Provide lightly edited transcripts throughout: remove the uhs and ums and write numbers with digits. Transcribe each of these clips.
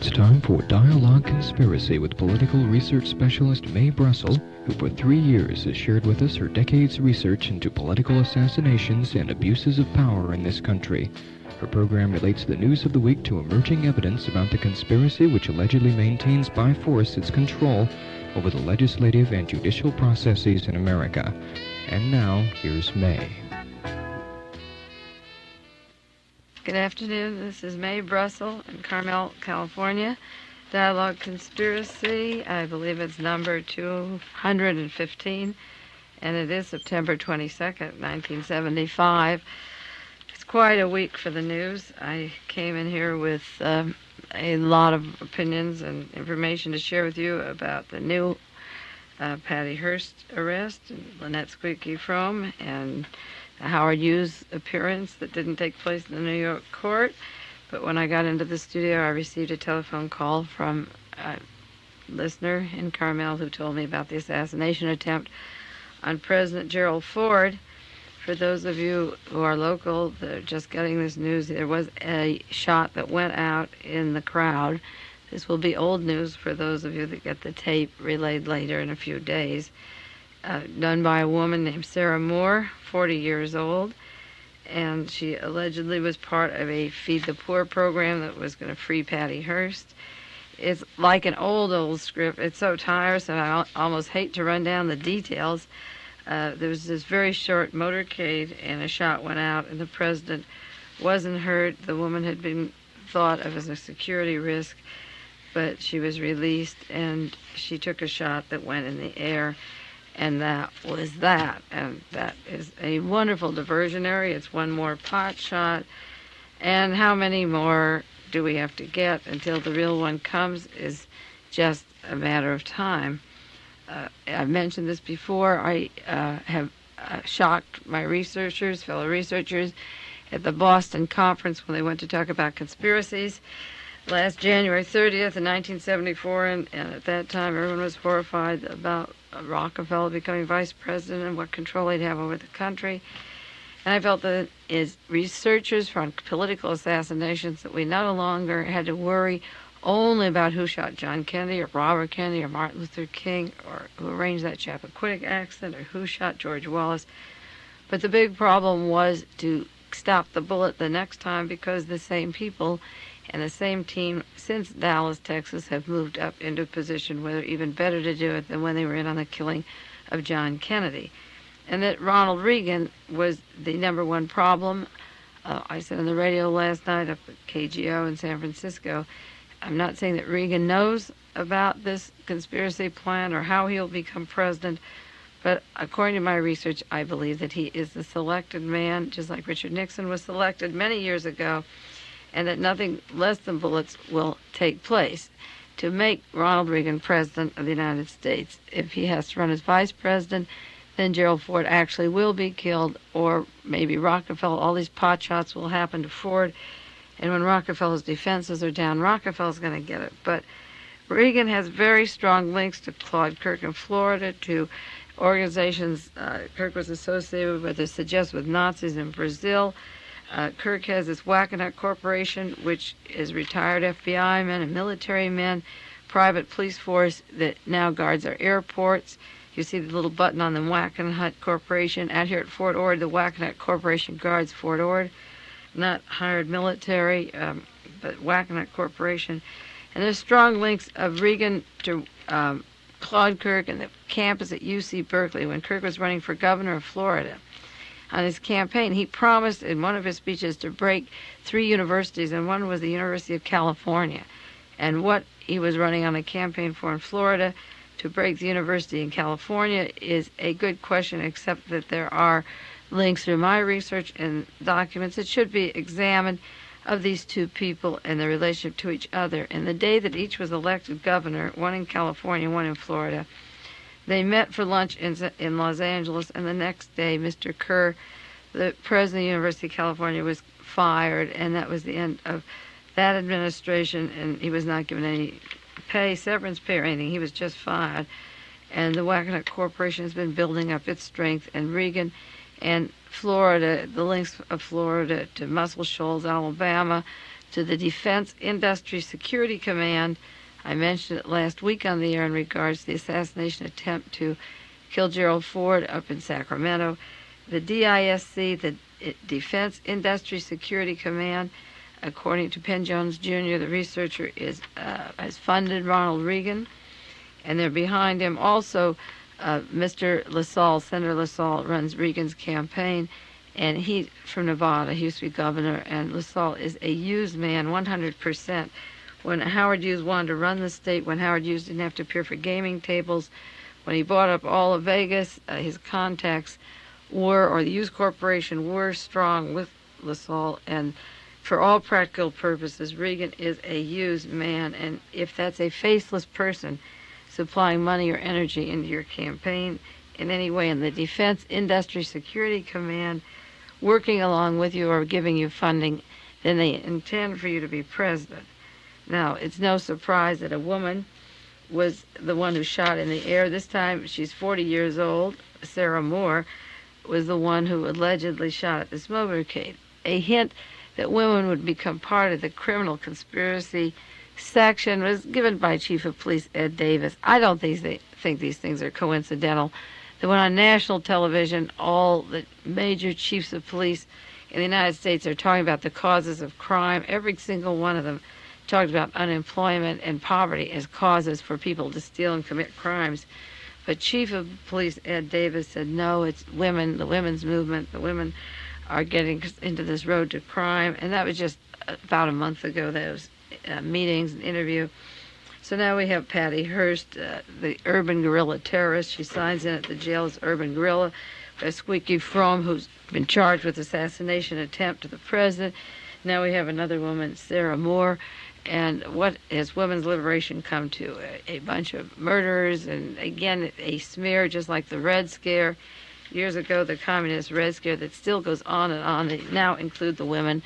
It's time for Dialogue Conspiracy with political research specialist Mae Brussell, who for 3 years has shared with us her decades' research into political assassinations and abuses of power in this country. Her program relates the news of the week to emerging evidence about the conspiracy which allegedly maintains by force its control over the legislative and judicial processes in America. And now, here's Mae. Good afternoon. This is Mae Brussell in Carmel, California. Dialogue Conspiracy, I believe it's number 215, and it is September 22nd, 1975. It's quite a week for the news. I came in here with a lot of opinions and information to share with you about the new Patty Hearst arrest, and Lynette Squeaky Fromm, and the Howard Hughes appearance that didn't take place in the New York court. But when I got into the studio, I received a telephone call from a listener in Carmel who told me about the assassination attempt on President Gerald Ford. For those of you who are local, they're just getting this news. There was a shot that went out in the crowd. This will be old news for those of you that get the tape relayed later in a few days. Done by a woman named Sarah Moore, 40 years old, and she allegedly was part of a Feed the Poor program that was going to free Patty Hearst. It's like an old script. It's so tiresome, I almost hate to run down the details. There was this very short motorcade, and a shot went out, and the president wasn't hurt. The woman had been thought of as a security risk, but she was released, and she took a shot that went in the air. And that was that. And that is a wonderful diversionary. It's one more pot shot. And how many more do we have to get until the real one comes is just a matter of time. I've mentioned this before. I have shocked my fellow researchers, at the Boston conference when they went to talk about conspiracies last January 30th in 1974. And at that time, everyone was horrified about Rockefeller becoming vice president and what control he'd have over the country. And I felt that as researchers on political assassinations, that we no longer had to worry only about who shot John Kennedy or Robert Kennedy or Martin Luther King or who arranged that Chappaquiddick accident or who shot George Wallace. But the big problem was to stop the bullet the next time, because the same people and the same team since Dallas, Texas, have moved up into a position where they're even better to do it than when they were in on the killing of John Kennedy. And that Ronald Reagan was the number one problem. I said on the radio last night up at KGO in San Francisco, I'm not saying that Reagan knows about this conspiracy plan or how he'll become president, but according to my research, I believe that he is the selected man, just like Richard Nixon was selected many years ago, and that nothing less than bullets will take place to make Ronald Reagan president of the United States. If he has to run as vice president, then Gerald Ford actually will be killed, or maybe Rockefeller. All these pot shots will happen to Ford, and when Rockefeller's defenses are down, Rockefeller's going to get it. But Reagan has very strong links to Claude Kirk in Florida, to organizations Kirk was associated with that suggest with Nazis in Brazil. Kirk has this Wackenhut Corporation, which is retired FBI men and military men, private police force that now guards our airports. You see the little button on the Wackenhut Corporation. Out here at Fort Ord, the Wackenhut Corporation guards Fort Ord, not hired military, but Wackenhut Corporation. And there's strong links of Reagan to Claude Kirk and the campus at UC Berkeley when Kirk was running for governor of Florida. On his campaign, he promised in one of his speeches to break 3 universities, and one was the University of California. And what he was running on a campaign for in Florida to break the university in California is a good question, except that there are links through my research and documents that should be examined of these two people and their relationship to each other. And the day that each was elected governor, one in California, one in Florida, they met for lunch in Los Angeles, and the next day, Mr. Kerr, the president of the University of California, was fired, and that was the end of that administration, and he was not given any severance pay or anything. He was just fired. And the Wackenhut Corporation has been building up its strength, and Reagan and Florida, the links of Florida to Muscle Shoals, Alabama, to the Defense Industry Security Command. I mentioned it last week on the air in regards to the assassination attempt to kill Gerald Ford up in Sacramento. The DISC, the Defense Industry Security Command, according to Penn Jones Jr., the researcher has funded Ronald Reagan, and they're behind him. Also, Mr. LaSalle, Senator LaSalle, runs Reagan's campaign, and he's from Nevada. He used to be governor, and LaSalle is a Hughes man, 100%. When Howard Hughes wanted to run the state, when Howard Hughes didn't have to appear for gaming tables, when he bought up all of Vegas, his contacts or the Hughes Corporation were strong with LaSalle, and for all practical purposes, Reagan is a Hughes man, and if that's a faceless person supplying money or energy into your campaign in any way, in the Defense Industry Security Command, working along with you or giving you funding, then they intend for you to be president. Now, it's no surprise that a woman was the one who shot in the air. This time, she's 40 years old. Sarah Moore was the one who allegedly shot at this motorcade. A hint that women would become part of the criminal conspiracy section was given by Chief of Police Ed Davis. I don't think these things are coincidental. That when on national television, all the major chiefs of police in the United States are talking about the causes of crime, every single one of them talked about unemployment and poverty as causes for people to steal and commit crimes. But Chief of Police Ed Davis said, no, it's women, the women's movement. The women are getting into this road to crime. And that was just about a month ago, those meetings and interview. So now we have Patty Hearst, the urban guerrilla terrorist. She signs in at the jail as urban guerrilla. Squeaky Fromm, who's been charged with assassination attempt to the president. Now we have another woman, Sarah Moore. And what has women's liberation come to? A bunch of murderers, and again, a smear just like the Red Scare. Years ago, the communist Red Scare that still goes on and on. They now include the women,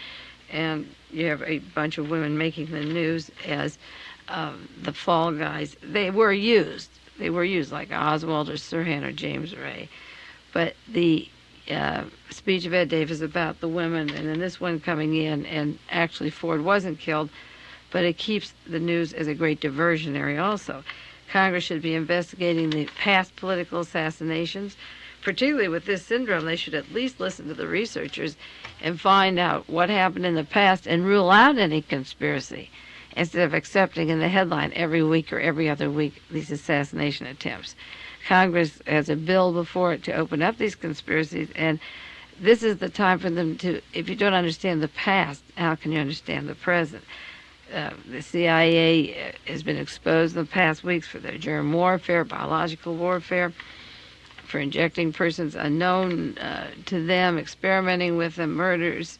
and you have a bunch of women making the news as the fall guys. They were used. They were used like Oswald or Sirhan or James Ray. But the speech of Ed Davis about the women, and then this one coming in, and actually Ford wasn't killed, but it keeps the news as a great diversionary also. Congress should be investigating the past political assassinations. Particularly with this syndrome, they should at least listen to the researchers and find out what happened in the past and rule out any conspiracy instead of accepting in the headline every week or every other week these assassination attempts. Congress has a bill before it to open up these conspiracies, and this is the time for them to, if you don't understand the past, how can you understand the present? The CIA has been exposed in the past weeks for their germ warfare, biological warfare, for injecting persons unknown to them, experimenting with them, murders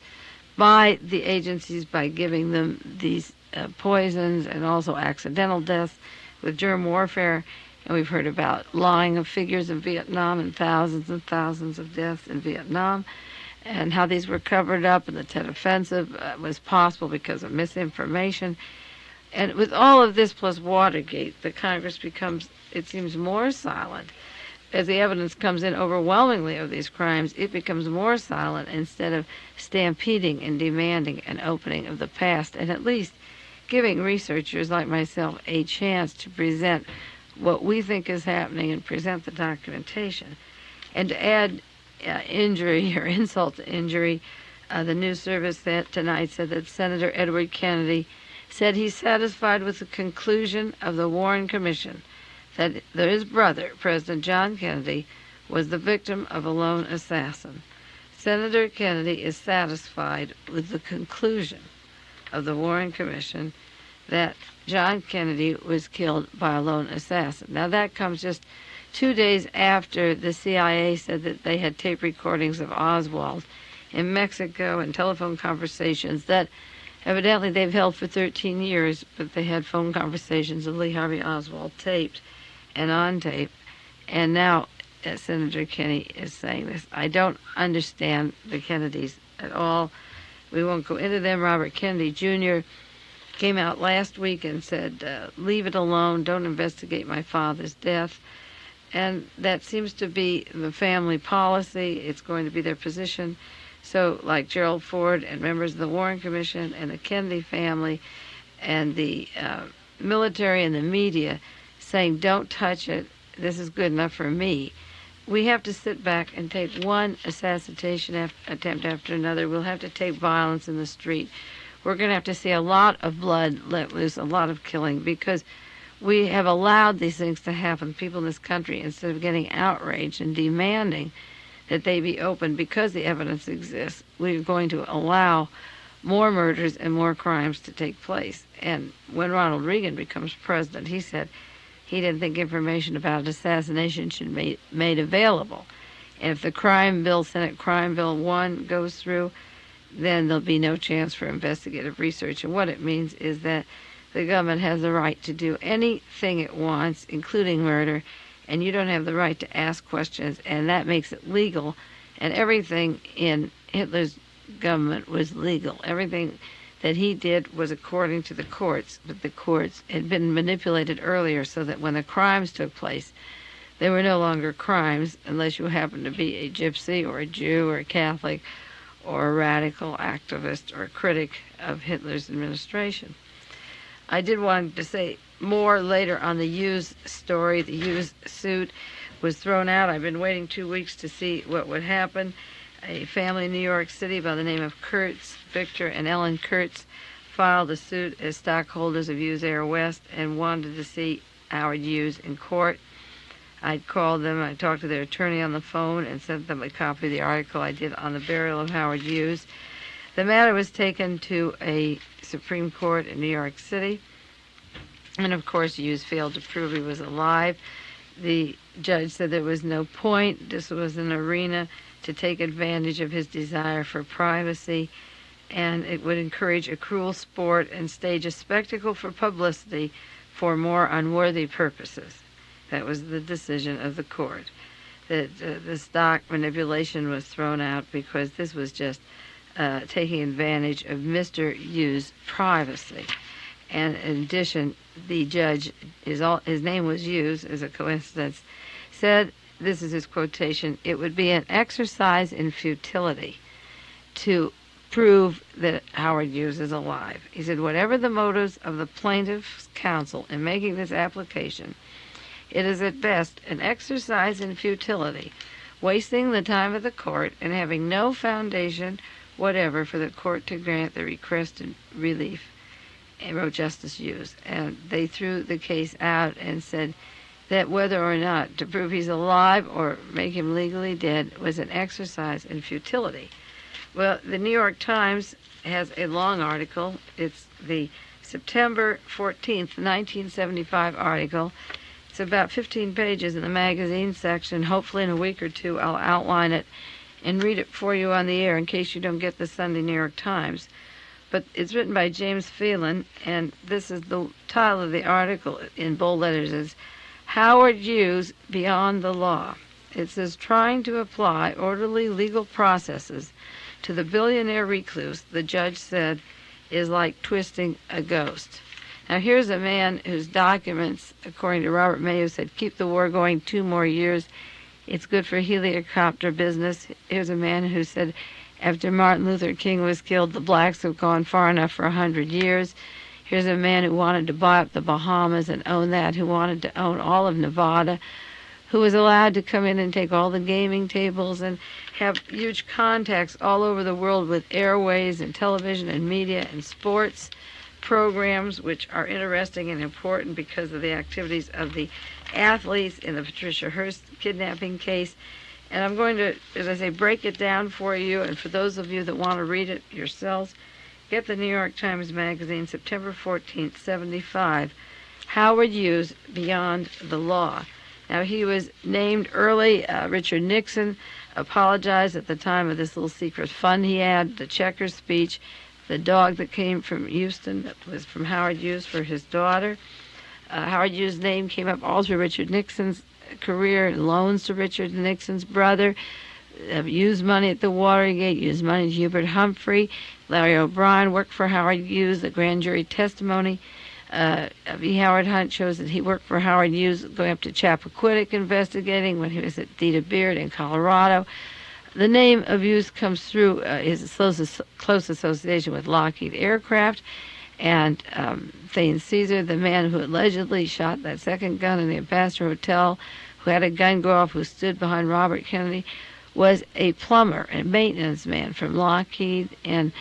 by the agencies by giving them these poisons, and also accidental deaths with germ warfare. And we've heard about lying of figures in Vietnam and thousands of deaths in Vietnam, and how these were covered up, and the Tet Offensive was possible because of misinformation. And with all of this plus Watergate, the Congress becomes, it seems, more silent. As the evidence comes in overwhelmingly of these crimes, it becomes more silent instead of stampeding and demanding an opening of the past, and at least giving researchers like myself a chance to present what we think is happening and present the documentation. And to add injury or insult to injury, the news service that tonight said that Senator Edward Kennedy said he's satisfied with the conclusion of the Warren Commission that his brother, President John Kennedy, was the victim of a lone assassin. Senator Kennedy is satisfied with the conclusion of the Warren Commission that John Kennedy was killed by a lone assassin. Now that comes just 2 days after the CIA said that they had tape recordings of Oswald in Mexico and telephone conversations that evidently they've held for 13 years, but they had phone conversations of Lee Harvey Oswald taped and on tape. And now Senator Kennedy is saying this. I don't understand the Kennedys at all. We won't go into them. Robert Kennedy Jr. came out last week and said, leave it alone, don't investigate my father's death. And that seems to be the family policy. It's going to be their position. So like Gerald Ford and members of the Warren Commission and the Kennedy family and the military and the media saying, don't touch it, this is good enough for me. We have to sit back and take one assassination attempt after another. We'll have to take violence in the street. We're going to have to see a lot of blood let loose, a lot of killing, because we have allowed these things to happen. People in this country, instead of getting outraged and demanding that they be opened because the evidence exists, we're going to allow more murders and more crimes to take place. And when Ronald Reagan becomes president, he said he didn't think information about assassination should be made available. And if the crime bill, Senate Crime Bill 1, goes through, then there'll be no chance for investigative research. And what it means is that the government has the right to do anything it wants, including murder, and you don't have the right to ask questions, and that makes it legal. And everything in Hitler's government was legal. Everything that he did was according to the courts, but the courts had been manipulated earlier so that when the crimes took place, they were no longer crimes unless you happened to be a gypsy or a Jew or a Catholic or a radical activist or a critic of Hitler's administration. I did want to say more later on the Hughes story. The Hughes suit was thrown out. I've been waiting 2 weeks to see what would happen. A family in New York City by the name of Kurtz, Victor and Ellen Kurtz, filed a suit as stockholders of Hughes Air West and wanted to see Howard Hughes in court. I called them, I talked to their attorney on the phone and sent them a copy of the article I did on the burial of Howard Hughes. The matter was taken to a Supreme Court in New York City, and of course Hughes failed to prove he was alive. The judge said there was no point. This was an arena to take advantage of his desire for privacy, and it would encourage a cruel sport and stage a spectacle for publicity for more unworthy purposes. That was the decision of the court. That the stock manipulation was thrown out because this was just taking advantage of Mr. Hughes' privacy. And in addition, the judge, his name was Hughes, as a coincidence, said, this is his quotation, "It would be an exercise in futility to prove that Howard Hughes is alive." He said, whatever the motives of the plaintiff's counsel in making this application, it is at best an exercise in futility, wasting the time of the court and having no foundation whatever for the court to grant the requested relief, wrote Justice Hughes. And they threw the case out and said that whether or not to prove he's alive or make him legally dead was an exercise in futility. Well, the New York Times has a long article. It's the September 14th, 1975 article. It's about 15 pages in the magazine section. Hopefully in a week or two I'll outline it and read it for you on the air in case you don't get the Sunday New York Times. But it's written by James Phelan, and this is the title of the article in bold letters is Howard Hughes Beyond the Law. It says, trying to apply orderly legal processes to the billionaire recluse, the judge said, is like twisting a ghost. Now here's a man whose documents, according to Robert Mayo, said keep the war going 2 more years. It's good for helicopter business. Here's a man who said after Martin Luther King was killed, the blacks have gone far enough for 100 years. Here's a man who wanted to buy up the Bahamas and own that, who wanted to own all of Nevada, who was allowed to come in and take all the gaming tables and have huge contacts all over the world with airways and television and media and sports programs, which are interesting and important because of the activities of the athletes in the Patricia Hearst kidnapping case. And I'm going to, as I say, break it down for you, and for those of you that want to read it yourselves, get the New York Times Magazine, September 14th, 75, Howard Hughes Beyond the Law. Now, he was named early. Richard Nixon apologized at the time of this little secret fund he had, the Checkers speech. The dog that came from Houston, that was from Howard Hughes for his daughter. Howard Hughes' name came up all through Richard Nixon's career, loans to Richard Nixon's brother, used money at the Watergate, used money to Hubert Humphrey. Larry O'Brien worked for Howard Hughes. The grand jury testimony of E. Howard Hunt shows that he worked for Howard Hughes going up to Chappaquiddick investigating when he was at Theta Beard in Colorado. The name of Hughes comes through his close association with Lockheed Aircraft, and Thane Cesar, the man who allegedly shot that second gun in the Ambassador Hotel, who had a gun go off, who stood behind Robert Kennedy, was a plumber and maintenance man from Lockheed, and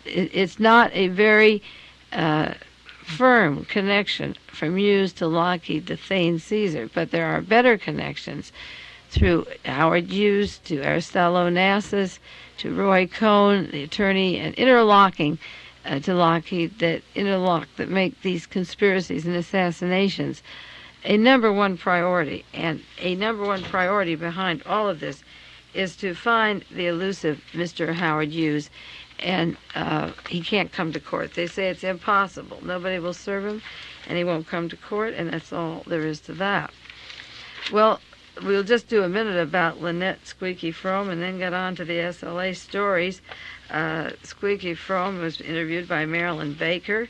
it's not a very firm connection from Hughes to Lockheed to Thane Cesar, but there are better connections through Howard Hughes to Aristotle Onassis to Roy Cohn, the attorney, and interlocking to Lockheed that make these conspiracies and assassinations a number one priority. And a number one priority behind all of this is to find the elusive Mr. Howard Hughes, and he can't come to court. They say it's impossible. Nobody will serve him, and he won't come to court, and that's all there is to that. Well, we'll just do a minute about Lynette Squeaky Frome and then get on to the SLA stories. Squeaky Frome was interviewed by Marilyn Baker,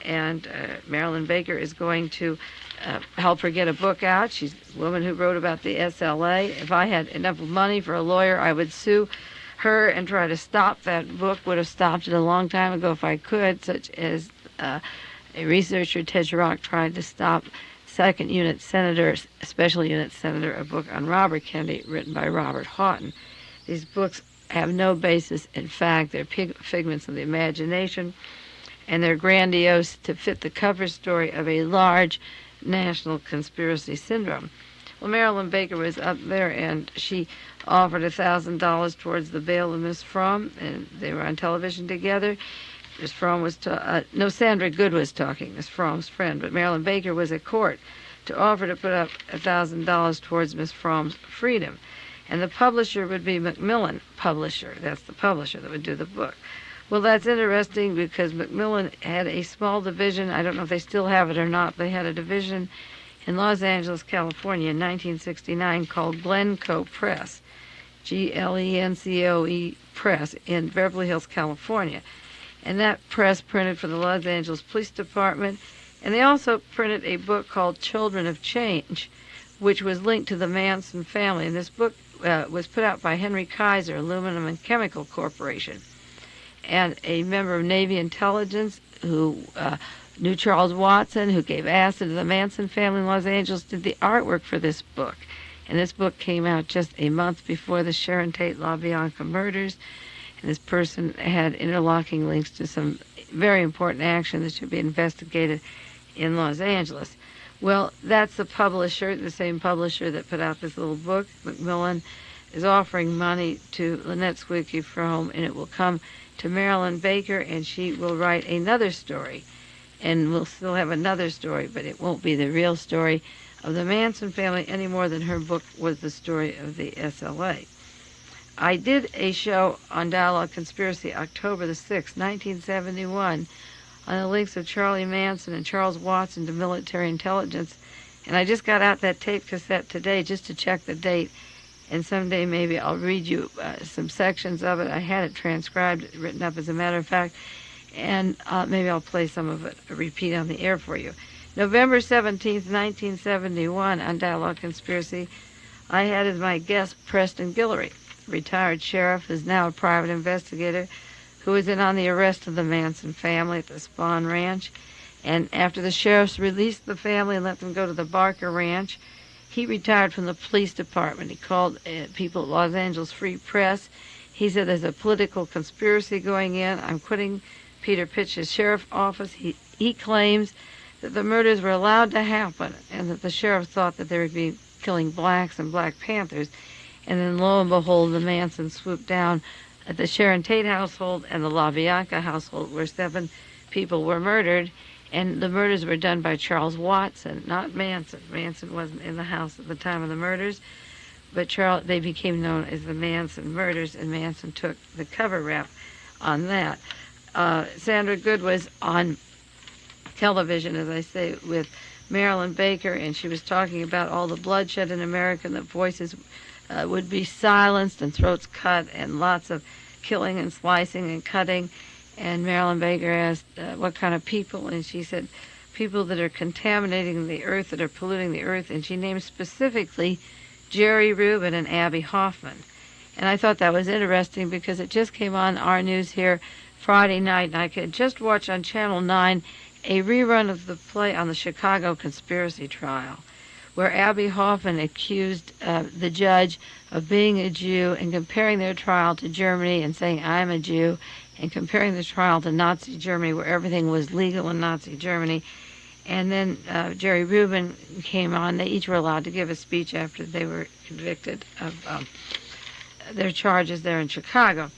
and Marilyn Baker is going to help her get a book out. She's a woman who wrote about the SLA. If I had enough money for a lawyer, I would sue her and try to stop that book. Would have stopped it a long time ago if I could, such as a researcher, Ted Chirac, tried to stop Second Unit Senator, Special Unit Senator, a book on Robert Kennedy written by Robert Houghton. These books have no basis in fact. They're figments of the imagination, and they're grandiose to fit the cover story of a large national conspiracy syndrome. Well, Marilyn Baker was up there, and she offered $1,000 towards the bail of Miss Frome, and they were on television together. Miss Frome was Sandra Good was talking, Miss Frome's friend, but Marilyn Baker was at court to offer to put up $1,000 towards Miss Frome's freedom. And the publisher would be Macmillan Publisher. That's the publisher that would do the book. Well, that's interesting because Macmillan had a small division. I don't know if they still have it or not. They had a division in Los Angeles, California in 1969 called Glencoe Press, Glencoe Press in Beverly Hills, California. And that press printed for the Los Angeles Police Department. And they also printed a book called Children of Change, which was linked to the Manson family. And this book was put out by Henry Kaiser, Aluminum and Chemical Corporation, and a member of Navy intelligence who knew Charles Watson, who gave acid to the Manson family in Los Angeles, did the artwork for this book. And this book came out just a month before the Sharon Tate LaBianca murders. And this person had interlocking links to some very important action that should be investigated in Los Angeles. Well, that's the publisher, the same publisher that put out this little book. Macmillan is offering money to Lynette Squeaky Frome, and it will come to Marilyn Baker, and she will write another story. And we'll still have another story, but it won't be the real story of the Manson family any more than her book was the story of the SLA. I did a show on Dialogue Conspiracy October the 6th, 1971, on the links of Charlie Manson and Charles Watson to military intelligence. And I just got out that tape cassette today just to check the date. And someday maybe I'll read you some sections of it. I had it transcribed, written up as a matter of fact. And maybe I'll play some of it, a repeat on the air for you. November 17th, 1971, on Dialogue Conspiracy, I had as my guest Preston Guillory, retired sheriff, who's now a private investigator, who was in on the arrest of the Manson family at the Spahn Ranch. And after the sheriffs released the family and let them go to the Barker Ranch, he retired from the police department. He called people at Los Angeles Free Press. He said, there's a political conspiracy going in. I'm quitting Peter Pitch's sheriff office. He claims that the murders were allowed to happen and that the sheriff thought that they would be killing blacks and Black Panthers. And then lo and behold, the Manson swooped down at the Sharon Tate household and the LaBianca household, where 7 people were murdered. And the murders were done by Charles Watson, not Manson. Manson wasn't in the house at the time of the murders, but they became known as the Manson murders, and Manson took the cover rap on that. Sandra Good was on television, as I say, with Marilyn Baker, and she was talking about all the bloodshed in America, and that voices would be silenced and throats cut and lots of killing and slicing and cutting. And Marilyn Baker asked what kind of people, and she said people that are contaminating the earth, that are polluting the earth, and she named specifically Jerry Rubin and Abby Hoffman. And I thought that was interesting because it just came on our news here Friday night, and I could just watch on Channel 9 a rerun of the play on the Chicago conspiracy trial, where Abby Hoffman accused the judge of being a Jew and comparing their trial to Germany and saying, I'm a Jew, and comparing the trial to Nazi Germany, where everything was legal in Nazi Germany. And then Jerry Rubin came on. They each were allowed to give a speech after they were convicted of their charges there in Chicago.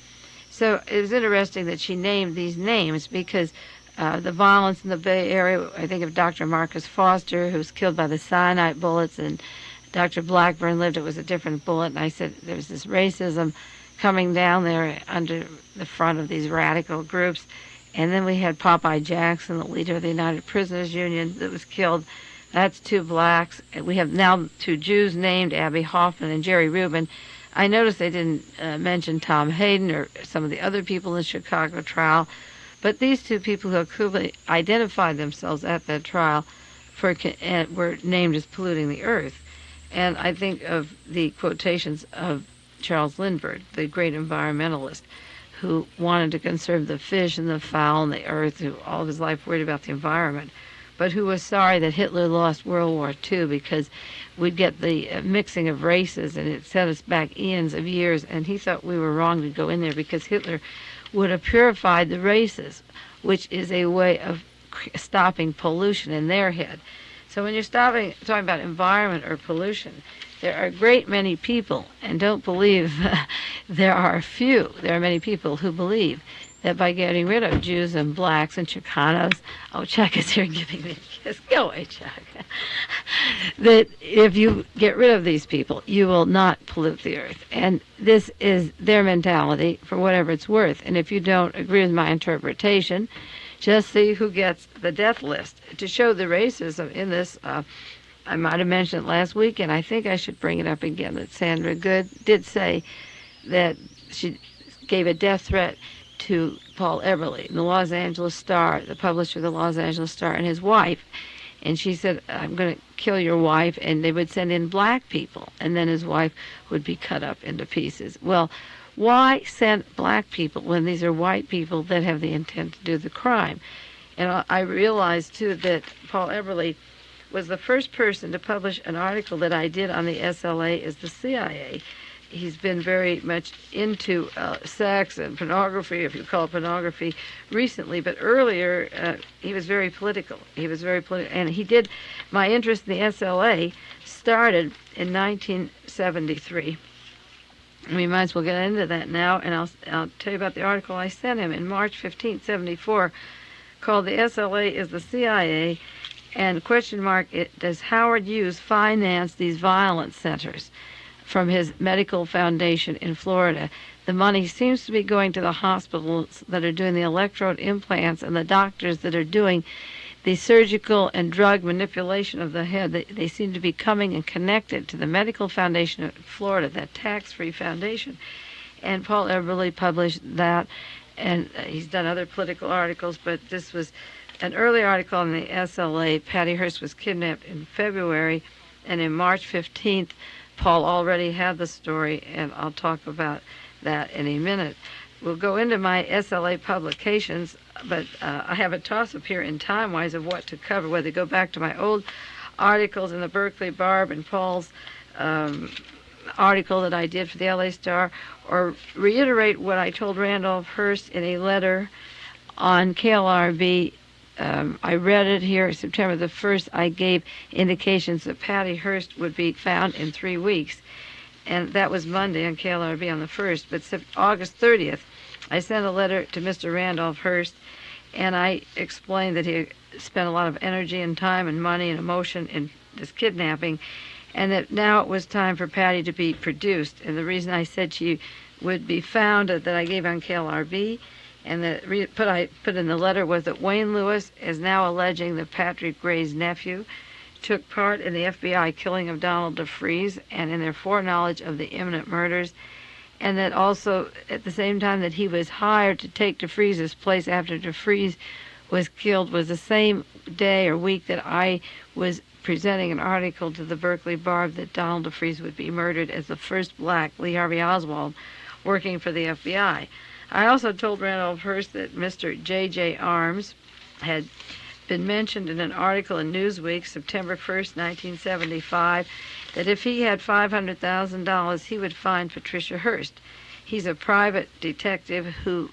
So it was interesting that she named these names because the violence in the Bay Area, I think of Dr. Marcus Foster, who was killed by the cyanide bullets, and Dr. Blackburn lived, it was a different bullet, and I said there was this racism coming down there under the front of these radical groups. And then we had Popeye Jackson, the leader of the United Prisoners Union, that was killed. That's 2 blacks. We have now 2 Jews named, Abby Hoffman and Jerry Rubin. I noticed they didn't mention Tom Hayden or some of the other people in the Chicago trial, but these 2 people who clearly identified themselves at that trial were named as polluting the earth. And I think of the quotations of Charles Lindbergh, the great environmentalist, who wanted to conserve the fish and the fowl and the earth, who all of his life worried about the environment, but who was sorry that Hitler lost World War II because we'd get the mixing of races and it set us back eons of years, and he thought we were wrong to go in there because Hitler would have purified the races, which is a way of stopping pollution in their head. So when you're talking about environment or pollution, there are a great many people, and don't believe there are many people who believe that by getting rid of Jews and blacks and Chicanos, Chuck is here giving me a kiss, go away, Chuck, that if you get rid of these people, you will not pollute the earth. And this is their mentality for whatever it's worth. And if you don't agree with my interpretation, just see who gets the death list. To show the racism in this, I might have mentioned it last week, and I think I should bring it up again, that Sandra Good did say that she gave a death threat to Paul Eberle, the Los Angeles Star, the publisher of the Los Angeles Star, and his wife. And she said, I'm going to kill your wife, and they would send in black people, and then his wife would be cut up into pieces. Well, why send black people when these are white people that have the intent to do the crime? And I realized, too, that Paul Eberle was the first person to publish an article that I did on the SLA as the CIA. He's been very much into sex and pornography, if you call it pornography, recently. But earlier, he was very political. And he did. My interest in the SLA started in 1973. We might as well get into that now, and I'll tell you about the article I sent him in March 15, 74, called "The SLA is the CIA," and does Howard Hughes finance these violence centers from his medical foundation in Florida? The money seems to be going to the hospitals that are doing the electrode implants and the doctors that are doing the surgical and drug manipulation of the head. They seem to be coming and connected to the medical foundation of Florida, that tax-free foundation. And Paul Eberle published that, and he's done other political articles, but this was an early article on the SLA. Patty Hearst was kidnapped in February, and in March 15th, Paul already had the story, and I'll talk about that in a minute. We'll go into my SLA publications, but I have a toss-up here in time-wise of what to cover, whether to go back to my old articles in the Berkeley Barb and Paul's article that I did for the LA Star, or reiterate what I told Randolph Hearst in a letter on KLRB. I read it here, September the 1st. I gave indications that Patty Hearst would be found in 3 weeks. And that was Monday on KLRB on the 1st. But August 30th, I sent a letter to Mr. Randolph Hearst, and I explained that he spent a lot of energy and time and money and emotion in this kidnapping, and that now it was time for Patty to be produced. And the reason I said she would be found that I gave on KLRB, and I put in the letter, was that Wayne Lewis is now alleging that Patrick Gray's nephew took part in the FBI killing of Donald DeFreeze and in their foreknowledge of the imminent murders, and that also at the same time that he was hired to take DeFreeze's place after DeFreeze was killed was the same day or week that I was presenting an article to the Berkeley Barb that Donald DeFreeze would be murdered as the first black Lee Harvey Oswald working for the FBI. I also told Randolph Hearst that Mr. J.J. Arms had been mentioned in an article in Newsweek, September 1st, 1975, that if he had $500,000, he would find Patricia Hearst. He's a private detective who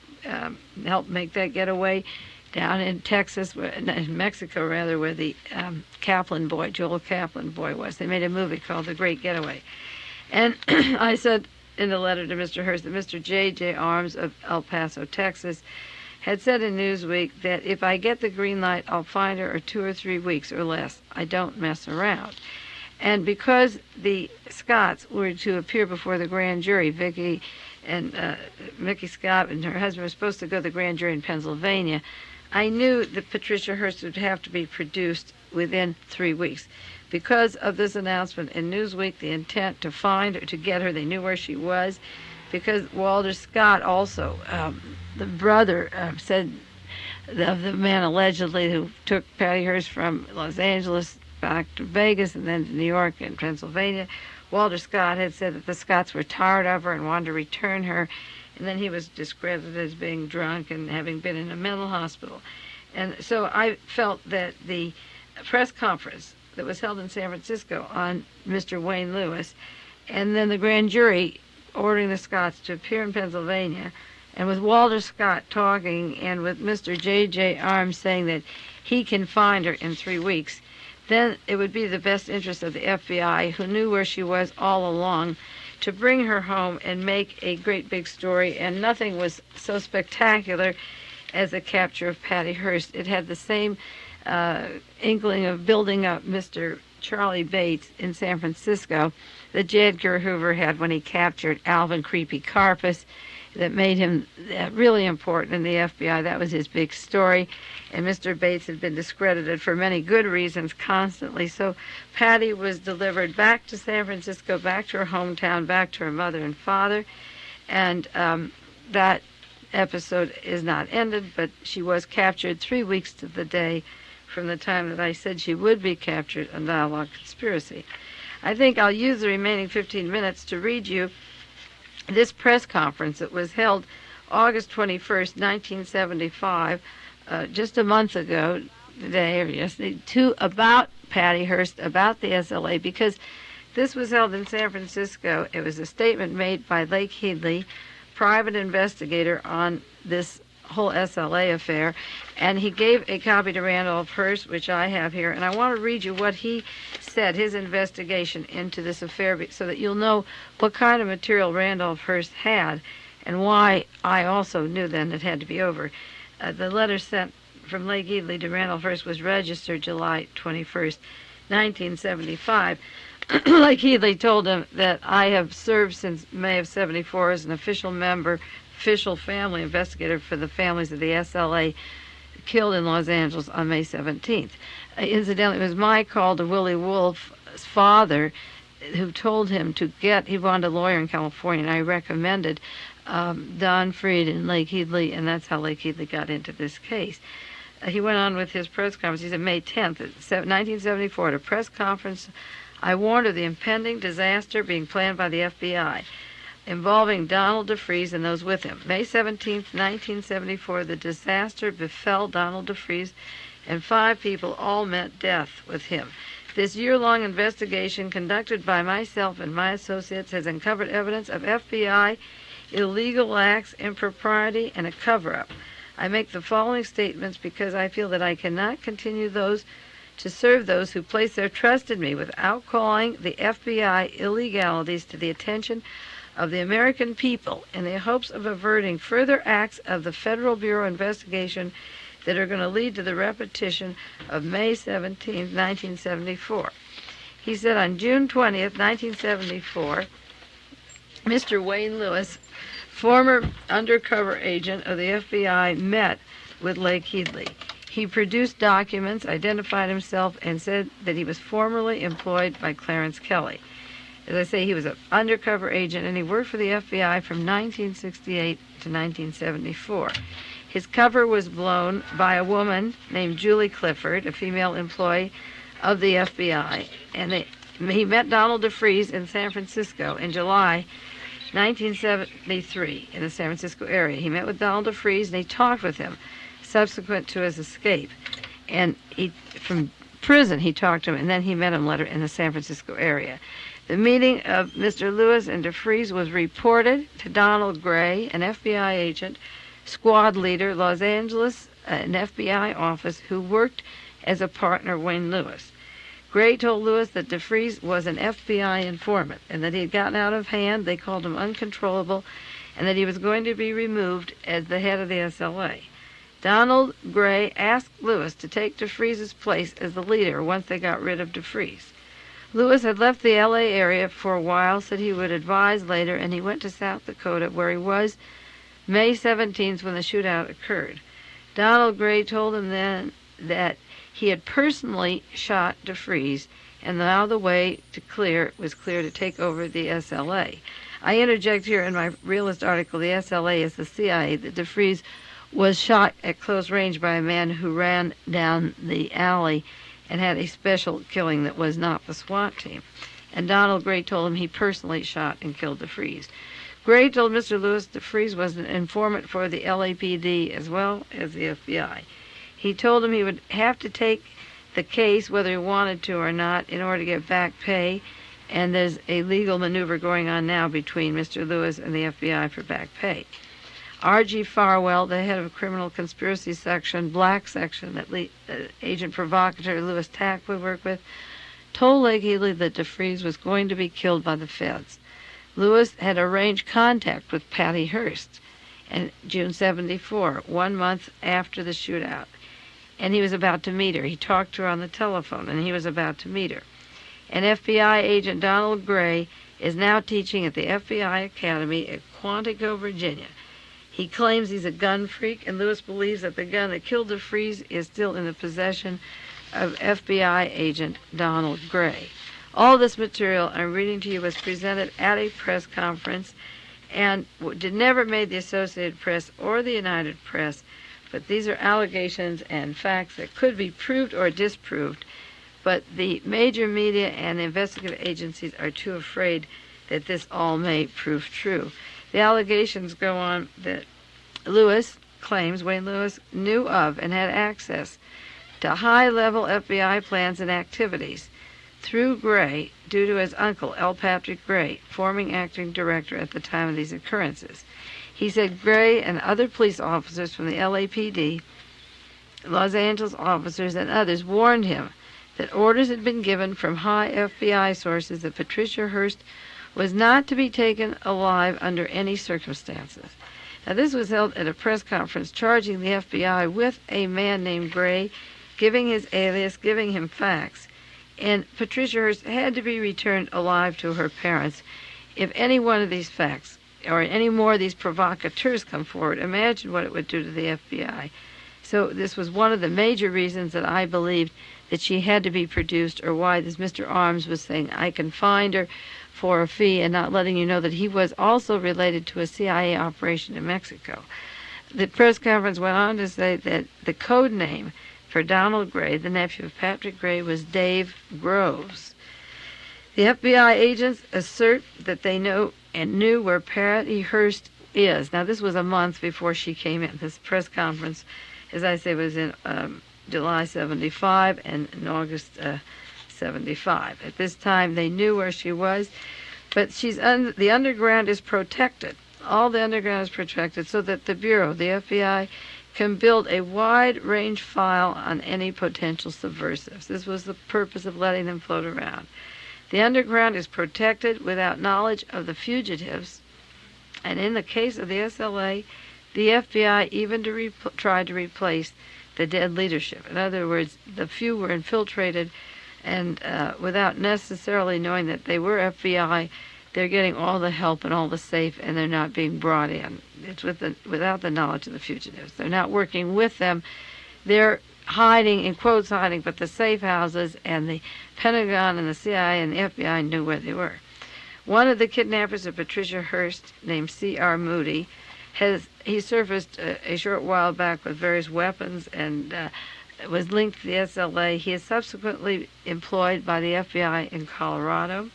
helped make that getaway down in Texas, in Mexico rather, where the Kaplan boy, Joel Kaplan boy was. They made a movie called The Great Getaway. And I said in the letter to Mr. Hearst that Mr. J.J. Arms of El Paso, Texas, had said in Newsweek that if I get the green light, I'll find her in 2 or 3 weeks or less. I don't mess around. And because the Scotts were to appear before the grand jury, Mickey Scott and her husband were supposed to go to the grand jury in Pennsylvania, I knew that Patricia Hearst would have to be produced within 3 weeks. Because of this announcement in Newsweek, the intent to find her, to get her, they knew where she was. Because Walter Scott also, the brother, said of the man allegedly who took Patty Hearst from Los Angeles back to Vegas and then to New York and Pennsylvania, Walter Scott had said that the Scotts were tired of her and wanted to return her. And then he was discredited as being drunk and having been in a mental hospital. And so I felt that the press conference that was held in San Francisco on Mr. Wayne Lewis, and then the grand jury ordering the Scotts to appear in Pennsylvania, and with Walter Scott talking and with Mr. J.J. Arms saying that he can find her in 3 weeks, then it would be the best interest of the FBI, who knew where she was all along, to bring her home and make a great big story. And nothing was so spectacular as the capture of Patty Hearst. It had the same inkling of building up Mr. Charlie Bates in San Francisco that J. Edgar Hoover had when he captured Alvin Creepy Karpis, that made him really important in the FBI. That was his big story. And Mr. Bates had been discredited for many good reasons constantly. So Patty was delivered back to San Francisco, back to her hometown, back to her mother and father. And that episode is not ended, but she was captured 3 weeks to the day from the time that I said she would be captured on Dialogue Conspiracy. I think I'll use the remaining 15 minutes to read you this press conference that was held August 21st, 1975, just a month ago today, or yesterday, about Patty Hearst, about the SLA, because this was held in San Francisco. It was a statement made by Lake Headley, private investigator on this whole SLA affair, and he gave a copy to Randolph Hearst, which I have here, and I want to read you what he said, his investigation into this affair, so that you'll know what kind of material Randolph Hearst had and why I also knew then it had to be over. The letter sent from Lake Headley to Randolph Hearst was registered July 21st, 1975. Lake Headley told him that I have served since May of 74 as an official family investigator for the families of the SLA killed in Los Angeles on May 17th. Incidentally, it was my call to Willie Wolf's father who told him he wanted a lawyer in California, and I recommended Don Freed and Lake Headley, and that's how Lake Headley got into this case. He went on with his press conference. He said, May 10th, 1974, at a press conference, I warned of the impending disaster being planned by the FBI involving Donald DeFreeze and those with him. May 17th, 1974, the disaster befell Donald DeFreeze, and 5 people all met death with him. This year-long investigation conducted by myself and my associates has uncovered evidence of FBI illegal acts, impropriety, and a cover-up. I make the following statements because I feel that I cannot continue to serve those who place their trust in me without calling the FBI illegalities to the attention of the American people in the hopes of averting further acts of the Federal Bureau investigation that are going to lead to the repetition of May 17, 1974. He said on June 20th, 1974, Mr. Wayne Lewis, former undercover agent of the FBI, met with Lake Headley. He produced documents, identified himself, and said that he was formerly employed by Clarence Kelly. As I say, he was an undercover agent, and he worked for the FBI from 1968 to 1974. His cover was blown by a woman named Julie Clifford, a female employee of the FBI, and he met Donald DeFreeze in San Francisco in July 1973 in the San Francisco area. He met with Donald DeFreeze and he talked with him subsequent to his escape. And from prison he talked to him, and then he met him later in the San Francisco area. The meeting of Mr. Lewis and DeFreeze was reported to Donald Gray, an FBI agent, squad leader, Los Angeles, an FBI office who worked as a partner of Wayne Lewis. Gray told Lewis that DeFreeze was an FBI informant and that he had gotten out of hand, they called him uncontrollable, and that he was going to be removed as the head of the SLA. Donald Gray asked Lewis to take DeFreeze's place as the leader once they got rid of DeFreeze. Lewis had left the L.A. area for a while, said he would advise later, and he went to South Dakota, where he was May 17th when the shootout occurred. Donald Gray told him then that he had personally shot DeFreeze, and now the way was clear to take over the SLA. I interject here in my realist article, the SLA is the CIA, that DeFreeze was shot at close range by a man who ran down the alley and had a special killing that was not the SWAT team. And Donald Gray told him he personally shot and killed DeFreeze. Gray told Mr. Lewis DeFreeze was an informant for the LAPD as well as the FBI. He told him he would have to take the case whether he wanted to or not in order to get back pay, and there's a legal maneuver going on now between Mr. Lewis and the FBI for back pay. R.G. Farwell, the head of criminal conspiracy section, black section that agent provocateur Louis Tack would work with, told Lake Healy that DeFreeze was going to be killed by the feds. Lewis had arranged contact with Patty Hearst in June 74, 1 month after the shootout, and he was about to meet her. He talked to her on the telephone, and he was about to meet her. And FBI agent Donald Gray is now teaching at the FBI Academy at Quantico, Virginia. He claims he's a gun freak, and Lewis believes that the gun that killed DeFreeze is still in the possession of FBI agent Donald Gray. All this material I'm reading to you was presented at a press conference and never made the Associated Press or the United Press, but these are allegations and facts that could be proved or disproved, but the major media and investigative agencies are too afraid that this all may prove true. The allegations go on that Lewis claims Wayne Lewis knew of and had access to high-level FBI plans and activities through Gray due to his uncle, L. Patrick Gray, forming acting director at the time of these occurrences. He said Gray and other police officers from the LAPD, Los Angeles officers, and others warned him that orders had been given from high FBI sources that Patricia Hearst was not to be taken alive under any circumstances. Now, this was held at a press conference charging the FBI with a man named Gray, giving his alias, giving him facts. And Patricia Hearst had to be returned alive to her parents. If any one of these facts or any more of these provocateurs come forward, imagine what it would do to the FBI. So this was one of the major reasons that I believed that she had to be produced, or why this Mr. Arms was saying, I can find her for a fee, and not letting you know that he was also related to a CIA operation in Mexico. The press conference went on to say that the code name for Donald Gray, the nephew of Patrick Gray, was Dave Groves. The FBI agents assert that they know and knew where Patty Hearst is. Now, this was a month before she came in. This press conference, as I say, was in July 75 and in August 75. At this time, they knew where she was, but the underground is protected. All the underground is protected so that the Bureau, the FBI, can build a wide-range file on any potential subversives. This was the purpose of letting them float around. The underground is protected without knowledge of the fugitives, and in the case of the SLA, the FBI even tried to replace the dead leadership. In other words, the few were infiltrated, and without necessarily knowing that they were FBI, they're getting all the help and all the safe, and they're not being brought in. It's without the knowledge of the fugitives. They're not working with them. They're hiding, in quotes hiding, but the safe houses and the Pentagon and the CIA and the FBI knew where they were. One of the kidnappers of Patricia Hearst, named C.R. Moody, he surfaced a short while back with various weapons and was linked to the SLA. He is subsequently employed by the FBI in Colorado.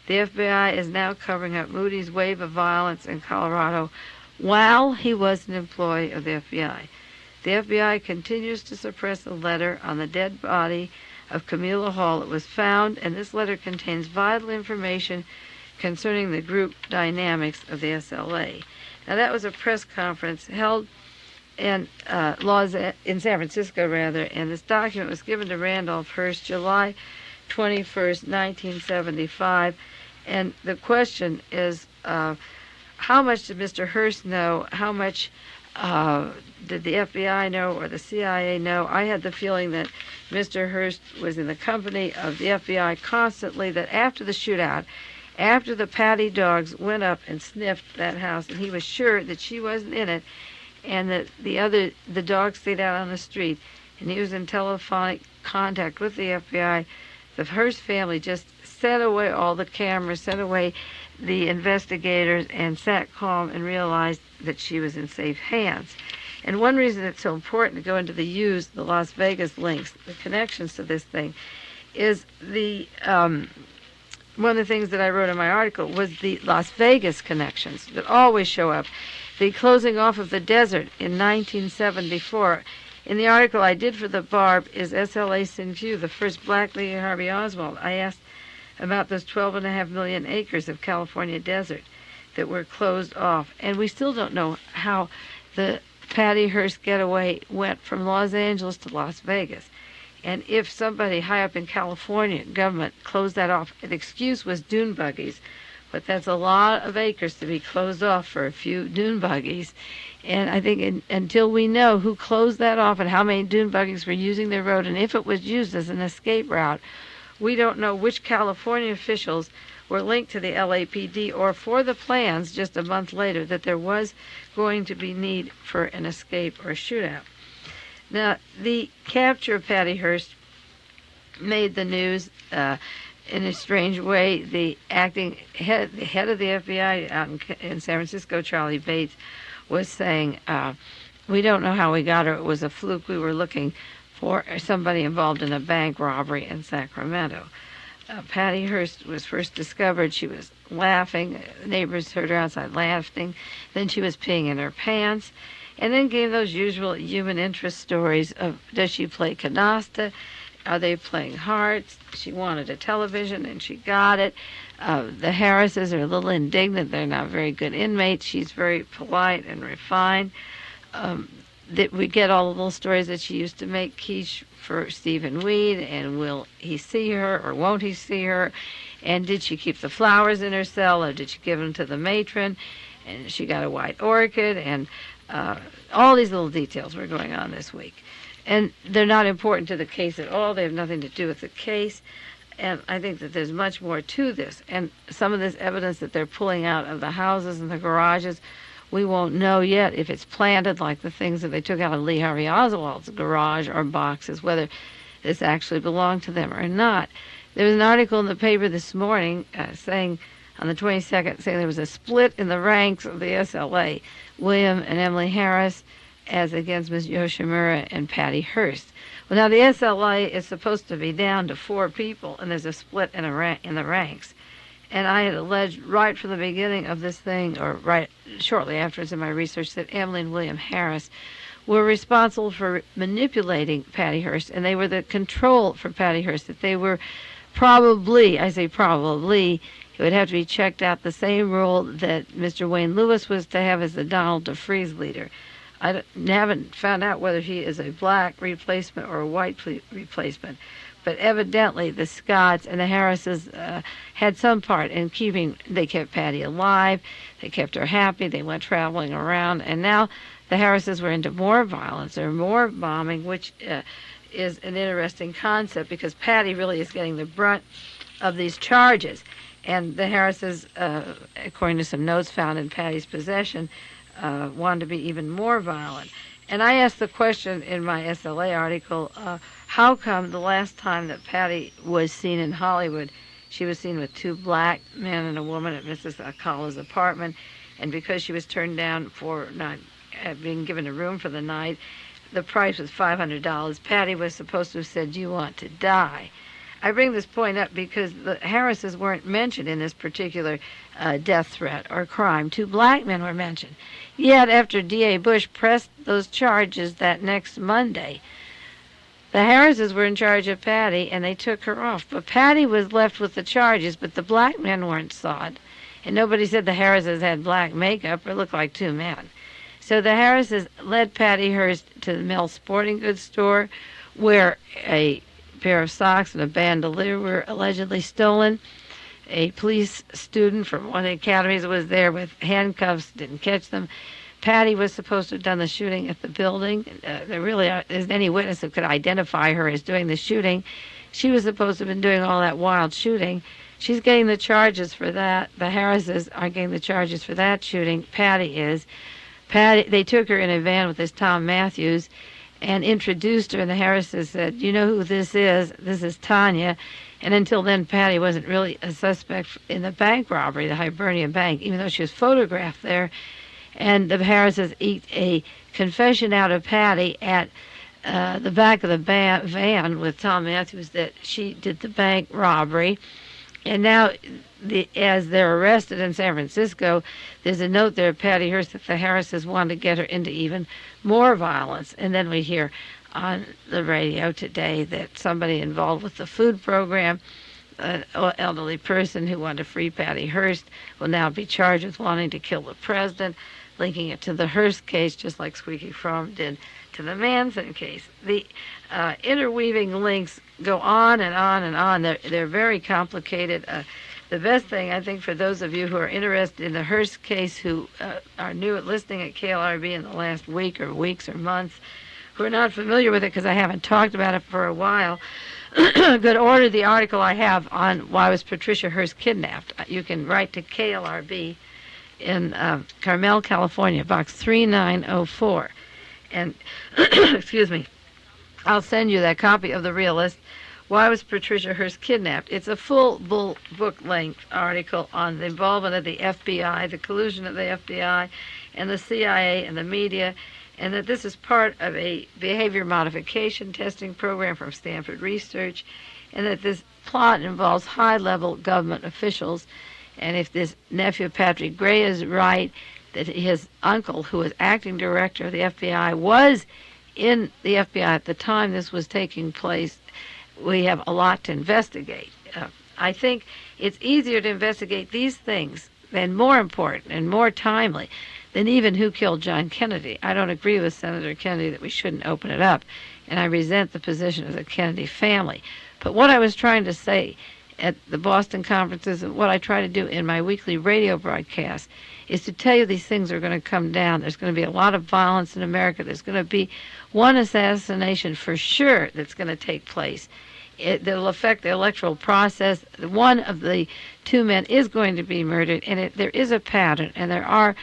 The FBI is now covering up Moody's wave of violence in Colorado while he was an employee of the FBI. The FBI continues to suppress a letter on the dead body of Camilla Hall. It was found, and this letter contains vital information concerning the group dynamics of the SLA. Now, that was a press conference held in San Francisco, and this document was given to Randolph Hearst July 21st, 1975. And the question is, how much did Mr. Hearst know? How much did the FBI know or the CIA know? I had the feeling that Mr. Hearst was in the company of the FBI constantly, that after the shootout, after the Patty dogs went up and sniffed that house, and he was sure that she wasn't in it, and that the dogs stayed out on the street, and he was in telephonic contact with the FBI, the Hearst family just set away all the cameras, set away the investigators, and sat calm and realized that she was in safe hands. And one reason it's so important to go into the Las Vegas links, the connections to this thing, is one of the things that I wrote in my article was the Las Vegas connections that always show up. The closing off of the desert in 1974. In the article I did for the Barb, is SLA Sin Q, the first black Lee Harvey Oswald? I asked about those 12.5 million acres of California desert that were closed off. And we still don't know how the Patty Hearst getaway went from Los Angeles to Las Vegas. And if somebody high up in California, government, closed that off, the excuse was dune buggies. But that's a lot of acres to be closed off for a few dune buggies. And I think until we know who closed that off and how many dune buggies were using the road, and if it was used as an escape route, we don't know which California officials were linked to the LAPD or for the plans just a month later that there was going to be need for an escape or a shootout. Now, the capture of Patty Hearst made the news in a strange way. The head of the FBI out in San Francisco, Charlie Bates, was saying, we don't know how we got her. It was a fluke. We were looking for somebody involved in a bank robbery in Sacramento. Patty Hearst was first discovered. She was laughing. Neighbors heard her outside laughing. Then she was peeing in her pants. And then gave those usual human interest stories of, does she play canasta? Are they playing hearts? She wanted a television, and she got it. The Harrises are a little indignant. They're not very good inmates. She's very polite and refined. That we get all the little stories that she used to make quiche for Stephen Weed, and will he see her or won't he see her? And did she keep the flowers in her cell, or did she give them to the matron? And she got a white orchid, and all these little details were going on this week. And they're not important to the case at all. They have nothing to do with the case. And I think that there's much more to this. And some of this evidence that they're pulling out of the houses and the garages, we won't know yet if it's planted like the things that they took out of Lee Harvey Oswald's garage or boxes, whether this actually belonged to them or not. There was an article in the paper this morning saying, on the 22nd, saying there was a split in the ranks of the SLA, William and Emily Harris, as against Ms. Yoshimura and Patty Hearst. Well, now the SLA is supposed to be down to 4 people, and there's a split in the ranks. And I had alleged right from the beginning of this thing, or right shortly afterwards in my research, that Emily and William Harris were responsible for manipulating Patty Hearst, and they were the control for Patty Hearst, that they were probably, I say probably, it would have to be checked out, the same role that Mr. Wayne Lewis was to have as the Donald DeFreeze leader. I haven't found out whether he is a black replacement or a white replacement, but evidently the Scotts and the Harrises had some part in they kept Patty alive, they kept her happy, they went traveling around, and now the Harrises were into more violence or more bombing, which is an interesting concept because Patty really is getting the brunt of these charges. And the Harrises, according to some notes found in Patty's possession, wanted to be even more violent. And I asked the question in my SLA article, how come the last time that Patty was seen in Hollywood, she was seen with 2 black men and a woman at Mrs. Alcala's apartment, and because she was turned down for not being given a room for the night, the price was $500. Patty was supposed to have said, "You want to die." I bring this point up because the Harrises weren't mentioned in this particular death threat or crime. 2 black men were mentioned. Yet, after D.A. Bush pressed those charges that next Monday, the Harrises were in charge of Patty, and they took her off. But Patty was left with the charges, but the black men weren't sought. And nobody said the Harrises had black makeup or looked like 2 men. So the Harrises led Patty Hearst to the Mill Sporting Goods store, where a pair of socks and a bandolier were allegedly stolen. A police student from one of the academies was there with handcuffs, didn't catch them. Patty was supposed to have done the shooting at the building. There really isn't any witness who could identify her as doing the shooting. She was supposed to have been doing all that wild shooting. She's getting the charges for that. The Harrises are getting the charges for that shooting. Patty is. They took her in a van with this Tom Matthews and introduced her, and the Harrises said, "You know who this is? This is Tanya." And until then, Patty wasn't really a suspect in the bank robbery, the Hibernian Bank, even though she was photographed there. And the Harrises eked a confession out of Patty at the back of the van with Tom Matthews that she did the bank robbery. And now, as they're arrested in San Francisco, there's a note there, Patty Hearst, that the Harrises wanted to get her into even more violence. And then we hear on the radio today that somebody involved with the food program, an elderly person who wanted to free Patty Hearst, will now be charged with wanting to kill the president, linking it to the Hearst case, just like Squeaky Fromm did to the Manson case. The interweaving links go on and on and on. They're very complicated. The best thing, I think, for those of you who are interested in the Hearst case, who are new at listening at KLRB in the last week or weeks or months, who are not familiar with it because I haven't talked about it for a while, could order the article I have on why was Patricia Hearst kidnapped. You can write to KLRB in Carmel, California, box 3904. And, excuse me, I'll send you that copy of The Realist, Why Was Patricia Hearst Kidnapped? It's a full book-length article on the involvement of the FBI, the collusion of the FBI and the CIA and the media, and that this is part of a behavior modification testing program from Stanford Research, and that this plot involves high-level government officials. And if this nephew Patrick Gray is right, that his uncle, who was acting director of the FBI, was in the FBI at the time this was taking place, we have a lot to investigate. I think it's easier to investigate these things and more important and more timely than even who killed John Kennedy. I don't agree with Senator Kennedy that we shouldn't open it up, and I resent the position of the Kennedy family. But what I was trying to say at the Boston conferences and what I try to do in my weekly radio broadcast is to tell you these things are going to come down. There's going to be a lot of violence in America. There's going to be one assassination for sure that's going to take place. That'll affect the electoral process. One of the 2 men is going to be murdered, and there is a pattern, and there are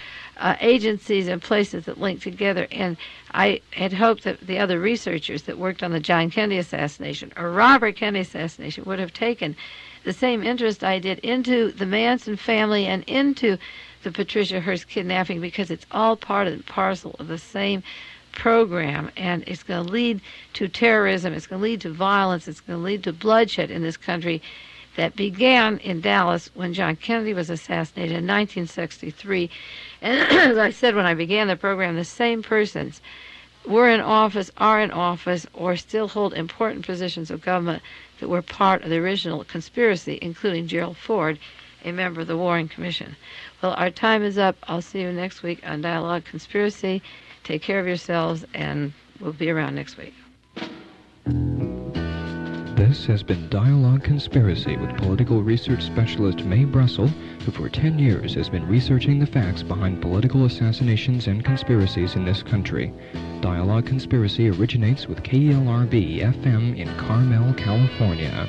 agencies and places that link together. And I had hoped that the other researchers that worked on the John Kennedy assassination or Robert Kennedy assassination would have taken the same interest I did into the Manson family and into the Patricia Hearst kidnapping, because it's all part and parcel of the same program, and it's going to lead to terrorism, it's going to lead to violence, it's going to lead to bloodshed in this country that began in Dallas when John Kennedy was assassinated in 1963. And as I said when I began the program, the same persons were in office, are in office, or still hold important positions of government that were part of the original conspiracy, including Gerald Ford, a member of the Warren Commission. Well, our time is up. I'll see you next week on Dialogue Conspiracy. Take care of yourselves, and we'll be around next week. This has been Dialogue Conspiracy with political research specialist Mae Brussell, who for 10 years has been researching the facts behind political assassinations and conspiracies in this country. Dialogue Conspiracy originates with KLRB FM in Carmel, California.